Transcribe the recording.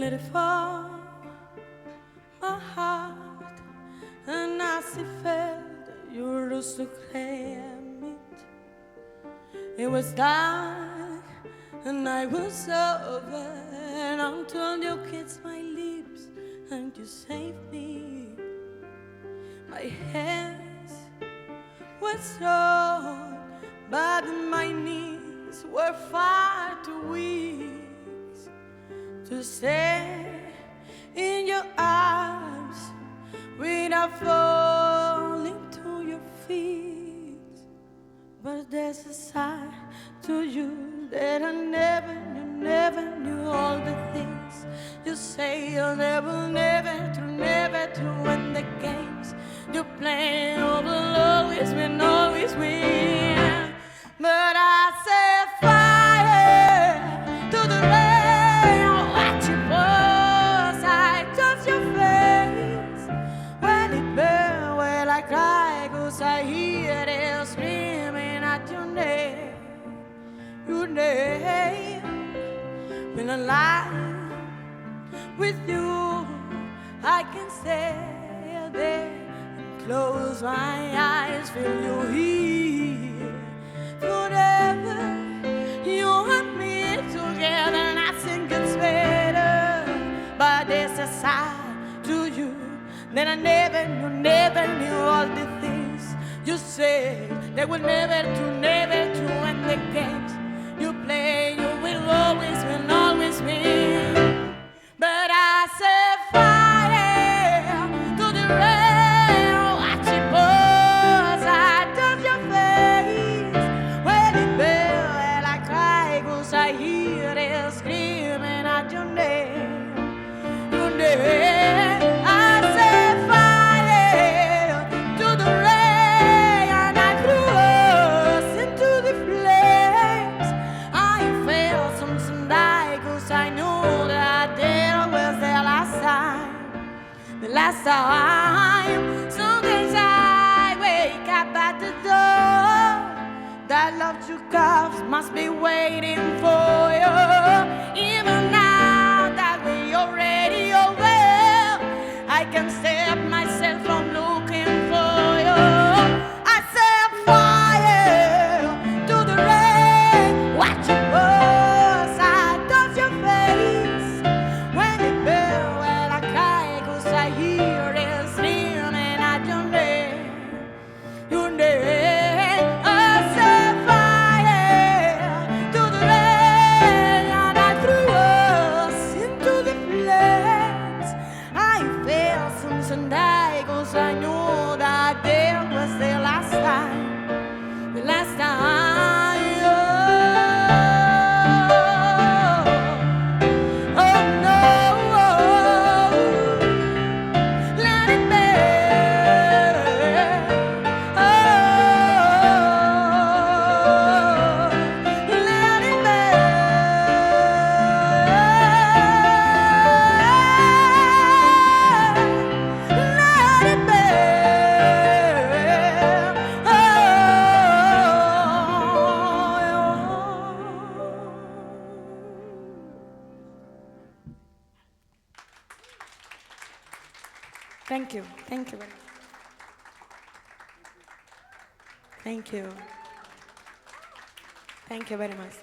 let it fall, my heart, and as it felt, your rose to claim it. It was dark, and I was over, and until you kissed my lips, and you saved me. My hands were strong, but my knees were far too weak to stay in your arms without falling to your feet. But there's a side to you that I never knew all the things you say you'll never to win the games you play. You will always win. But I set fire to the rain. Watch it was, I touch your face. When it burn, well I cry, 'cause I hear it screaming at your name. Your name. When I lie with you, I can stay there and close my eyes, feel you here forever. You and me together, nothing gets better. But there's a side to you that I never knew all the things you said. They will never to end the games you play. You will always win. But I set fire to the rain. Watch it burn, I touch your face. When it burns, I cry, 'cause I hear it screaming at your name. Your name. I set fire to the rain, and I threw us into the flames. I felt something die, 'cause I knew that there was the last time. The last time. Some days I wake up at the door. That love you got must be waiting for you. Even now that we already over, I can stop myself from looking for you. I set fire to the rain. Watch it was, I touch your face. When it burns, well I cry, 'cause I hear it screaming at your name. Your name. I set fire to the rain, and I threw us into the flames. I felt something die, 'cause I knew that there was the last time. The last time. Oh no. Let it burn. Oh, let it Thank you very much. Thank you very much.